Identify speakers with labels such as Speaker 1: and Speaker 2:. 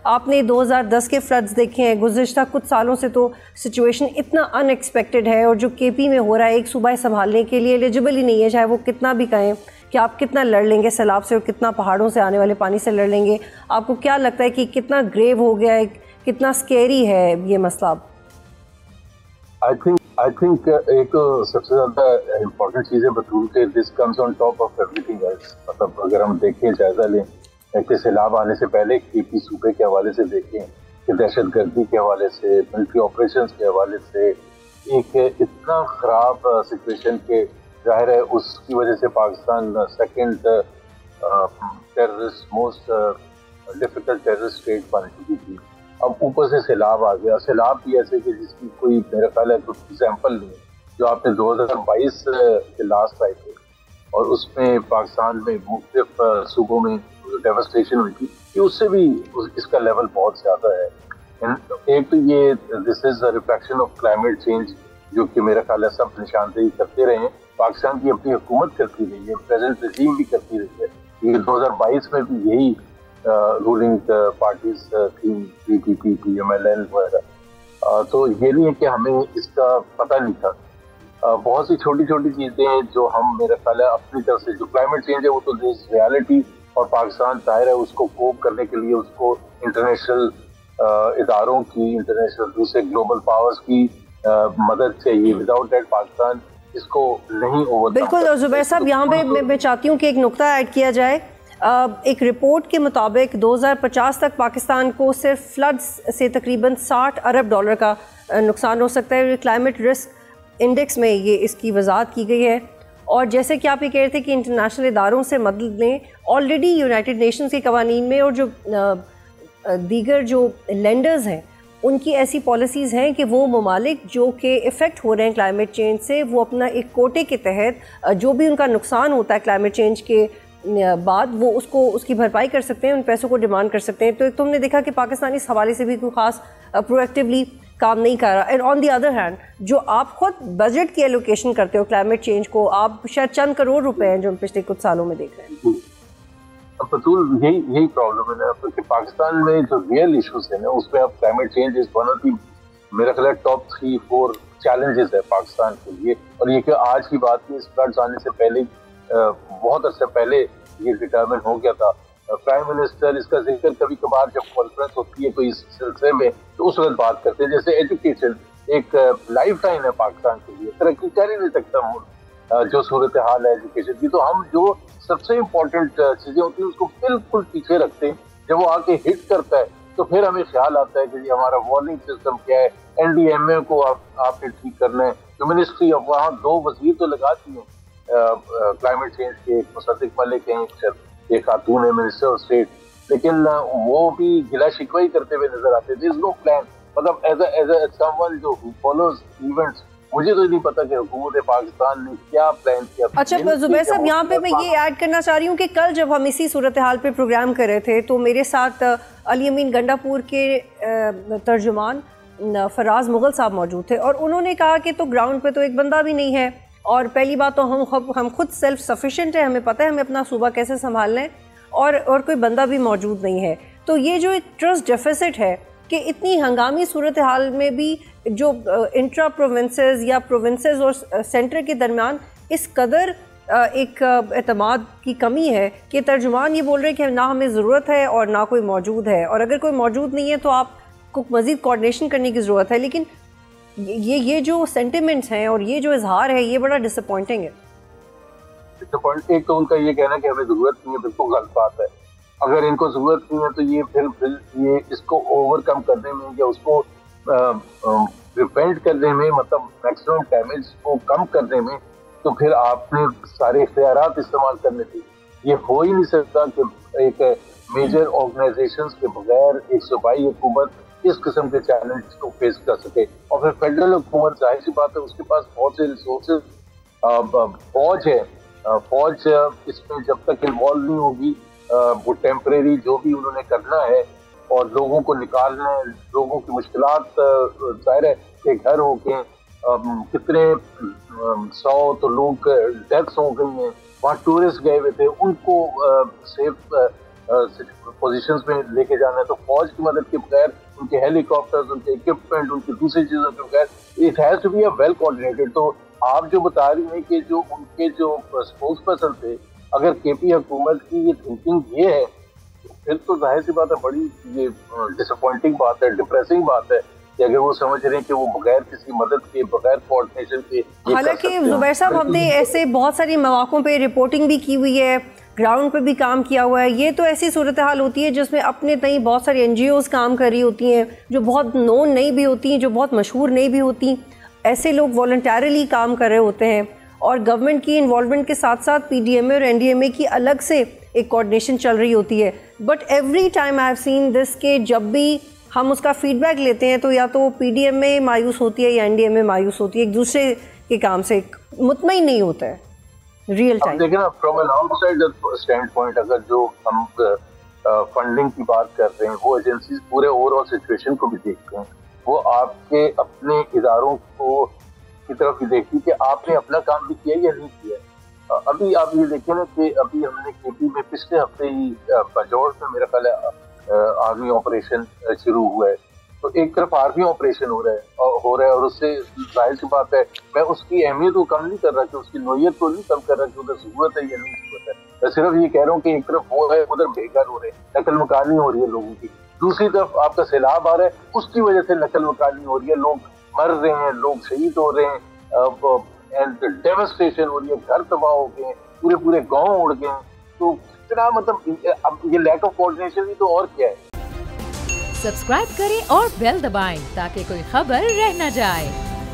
Speaker 1: आपने 2010 के फ्लड्स देखे हैं, गुज़िश्ता कुछ सालों से तो सिचुएशन इतना अनएक्सपेक्टेड है, और जो केपी में हो रहा है एक सूबा संभालने के लिए एलिजिबल ही नहीं है, चाहे वो कितना भी कहें कि आप कितना लड़ लेंगे सैलाब से और कितना पहाड़ों से आने वाले पानी से लड़ लेंगे। आपको क्या लगता है कि कितना ग्रेव हो गया है, कितना स्केरी है ये मसला?
Speaker 2: आई थिंक एक सबसे ज़्यादा इम्पोर्टेंट चीज़ है बतूल के this comes on top of everything else. मतलब अगर हम देखें, जायज़ा लें कि सैलाब आने से पहले केपी सूबे के हवाले से देखें कि दहशतगर्दी के हवाले से, मिलिट्री ऑपरेशंस के हवाले से एक इतना ख़राब सिचुएशन के जाहिर है उसकी वजह से Pakistan second terrorist most difficult terrorist state बन चुकी थी। अब ऊपर से सैलाब आ गया। सैलाब भी ऐसे कि जिसकी कोई मेरा ख्याल है कोई एग्जाम्पल नहीं है, जो आपने 2022 के लास्ट आए थे और उसमें पाकिस्तान में मुख्तलिफ सूबों में डेवस्टेशन हुई थी, कि उससे भी इसका लेवल बहुत ज़्यादा है। एक तो ये this is a reflection of climate change, जो कि मेरा ख्याल है सब निशानदेही करते रहे हैं। पाकिस्तान की अपनी हुकूमत करती रही है, प्रेजेंट रजीम भी करती रही है। ये 2022 में भी यही रूलिंग पार्टीज थी, पीपीपी, PMLN वगैरह। तो ये नहीं है कि हमें इसका पता नहीं था। बहुत सी छोटी छोटी चीज़ें हैं जो हम मेरा ख्याल है अपनी तरफ से, जो क्लाइमेट चेंज है वो तो दिस रियलिटी, और पाकिस्तान जाहिर है उसको कोप करने के लिए उसको इंटरनेशनल इदारों की, इंटरनेशनल दूसरे ग्लोबल पावर्स की मदद चाहिए। विदाउट दैट पाकिस्तान इसको नहीं ओवर।
Speaker 1: बिल्कुल। और जुबैर साहब, यहाँ पे मैं चाहती हूँ कि एक नुक्ता ऐड किया जाए। एक रिपोर्ट के मुताबिक 2050 तक पाकिस्तान को सिर्फ फ्लड्स से तकरीबन $60 अरब का नुकसान हो सकता है। क्लाइमेट रिस्क इंडेक्स में ये इसकी वजाहत की गई है। और जैसे कि आप ये कह रहे थे कि इंटरनेशनल इदारों से मदद लें, ऑलरेडी यूनाइटेड नेशंस के कवानीन में और जो दीगर जो लेंडर्स हैं उनकी ऐसी पॉलिसीज़ हैं कि वो ममालिक जो कि इफ़ेक्ट हो रहे हैं क्लाइमेट चेंज से, वो अपना एक कोटे के तहत जो भी उनका नुकसान होता है क्लाइमेट चेंज के बाद वो उसकी भरपाई कर सकते हैं, उन पैसों को डिमांड कर सकते हैं। तो एक तुमने देखा कि पाकिस्तान इस हवाले से भी कोई ख़ास प्रोएक्टिवली काम नहीं कर रहा। And on the other hand, जो आप खुद बजट की एलोकेशन करते हो क्लाइमेट चेंज को, आप शायद चंद करोड़ रुपए हैं जो हम पिछले कुछ सालों में देख रहे हैं।
Speaker 2: फतूल, यही प्रॉब्लम है ना, क्योंकि पाकिस्तान में जो रियल इश्यूज है ना उसमें अब climate change is one of the मेरा ख्याल है टॉप 3-4 चैलेंजेस है पाकिस्तान के लिए। और ये कि आज की बात नहीं, इस फ्लड्स आने से पहले बहुत अर्से पहले ये डिटरमिन हो गया था। प्राइम मिनिस्टर इसका जिक्र कभी कभार जब कॉन्फ्रेंस होती है कोई इस सिलसिले में तो उस वक्त बात करते हैं। जैसे एजुकेशन एक लाइफ लाइन है पाकिस्तान के लिए, तरक्की कर ही नहीं सकता मुल्क जो सूरत हाल है एजुकेशन की। तो हम जो सबसे इम्पोर्टेंट चीजें होती है उसको बिल्कुल पीछे रखते हैं। जब वो आके हिट करता है तो फिर हमें ख्याल आता है कि जी हमारा वार्निंग सिस्टम क्या है, NDMA को आपने ठीक करना है। जो मिनिस्ट्री ऑफ, वहाँ 2 वजीर तो लगाती हैं क्लाइमेट चेंज के, एक मुसद्दिक मलिक हैं, एक खातून है मिनिस्टर ऑफ स्टेट, लेकिन वो भी गिला शिकवा ही करते हुए नजर आते हैं। No plan. मतलब एज अ समवन जो फॉलोज इवेंट्स, मुझे तो नहीं पता कि हुकूमत पाकिस्तान ने क्या प्लान किया।
Speaker 1: अच्छा जुबैर साहब, यहाँ पे मैं ये ऐड करना चाह रही हूँ कि कल जब हम इसी सूरत हाल पे प्रोग्राम कर रहे थे तो मेरे साथ अली अमीन गंडापुर के तर्जुमान फराज मुगल साहब मौजूद थे, और उन्होंने कहा कि तो ग्राउंड पे तो एक बंदा भी नहीं है, और पहली बात तो हम खुद सेल्फ सफिशिएंट है, हमें पता है हमें अपना सूबा कैसे संभालना है, और कोई बंदा भी मौजूद नहीं है। तो ये जो एक ट्रस्ट डेफिसिट है कि इतनी हंगामी सूरत हाल में भी जो इंट्रा प्रोविंसेस या प्रोविंसेस और सेंटर के दरमियान इस कदर एक एतमाद की कमी है कि तर्जुमान ये बोल रहे हैं कि ना हमें ज़रूरत है और ना कोई मौजूद है, और अगर कोई मौजूद नहीं है तो आपको मज़ीद कोऑर्डिनेशन करने की ज़रूरत है। लेकिन ये जो सेंटिमेंट्स हैं और ये जो इजहार है ये बड़ा डिसअपॉइंटिंग है।
Speaker 2: एक तो उनका ये कहना कि हमें ज़रूरत नहीं है, बिल्कुल गलत बात है। अगर इनको ज़रूरत नहीं है तो ये फिर ये इसको ओवरकम करने में या उसको प्रिवेंट करने में, मतलब मैक्सिमम डैमेज को कम करने में, तो फिर आपने सारे इख्तियारात इस्तेमाल करने थे। ये हो ही नहीं सकता कि एक मेजर ऑर्गेनाइजेशंस के बगैर एक सूबाई हुकूमत इस किस्म के चैलेंज को फेस कर सके। और फिर फेडरल हुकूमत, जाहिर सी बात है, उसके पास बहुत से रिसोर्सेज, फौज है, फौज इसमें जब तक इन्वॉल्व नहीं होगी वो टेम्परेरी जो भी उन्होंने करना है और लोगों को निकालना है, लोगों की मुश्किलात, जाहिर है कि घर हो गए, कितने 100 तो लोग डेथ्स हो गई हैं, वहाँ टूरिस्ट गए हुए थे, उनको सेफ पोजीशंस में लेके जाना है, तो फौज की मदद के बगैर, उनके हेलीकॉप्टर्स, उनके इक्विपमेंट, उनकी दूसरी चीजों के बगैर, it has to be a well coordinated. तो आप जो बता रही हैं कि जो उनके जो स्पोक्स पर्सन थे, अगर केपी हुकूमत की ये थिंकिंग ये है, फिर तो जाहिर सी बात है बड़ी ये डिसअपॉइंटिंग बात है, डिप्रेसिंग बात है कि अगर वो समझ रहे हैं कि वो बगैर किसी मदद के, बगैर कोऑर्डिनेशन के।
Speaker 1: हालांकि जुबैर साहब, हमने ऐसे बहुत सारी मौक़ों पे रिपोर्टिंग भी की हुई है, ग्राउंड पे भी काम किया हुआ है। ये तो ऐसी सूरत हाल होती है जिसमें अपने तई बहुत सारी NGOs काम कर रही होती हैं, जो बहुत नोन नहीं भी होती हैं, जो बहुत मशहूर नहीं भी होती। ऐसे लोग वॉलंटरली काम कर रहे होते हैं और गवर्नमेंट की इन्वॉल्वमेंट के साथ साथ PDMA और NDMA की अलग से एक कोऑर्डिनेशन चल रही होती है। But every time I have seen this के जब भी हम उसका फीडबैक लेते हैं तो या तो PDMA मायूस होती है या NDMA मायूस होती है, एक दूसरे के काम से मुतमईन नहीं होता है रियल टाइम।
Speaker 2: देखिए ना, from an outsider stand point, अगर जो हम फंडिंग की बात कर रहे हैं, वो एजेंसीज पूरे ओवरऑल सिचुएशन को भी देखते हैं, वो आपके अपने इदारों को की तरफ भी देखती कि आपने अपना काम भी किया या नहीं किया। अभी आप ये देखिए ना कि अभी हमने KP में पिछले हफ्ते ही बजौड़ में मेरा ख्याल है आर्मी ऑपरेशन शुरू हुआ है। तो एक तरफ आर्मी ऑपरेशन हो रहा है और उससे जाहिर सी बात है, मैं उसकी अहमियत को कम नहीं कर रहा, कि उसकी नोयत को नहीं कम कर रहा कि उधर जरूरत है या नहीं जरूरत है। मैं सिर्फ ये कह रहा हूँ कि एक तरफ वो है, उधर बेघर हो रहे हैं, नकल मकानी हो रही है लोगों की, दूसरी तरफ आपका सैलाब आ रहा है, उसकी वजह से नकल मकानी हो रही है, लोग मर रहे हैं, लोग शहीद हो रहे हैं, एंड डेवस्टेशन हो रही है, घर तबाह हो गए, पूरे पूरे गांव उड़ गए। तो कितना मतलब अब ये लैक ऑफ कोऑर्डिनेशन ही तो और क्या है।
Speaker 3: सब्सक्राइब करें और बेल दबाएं ताकि कोई खबर रह न जाए।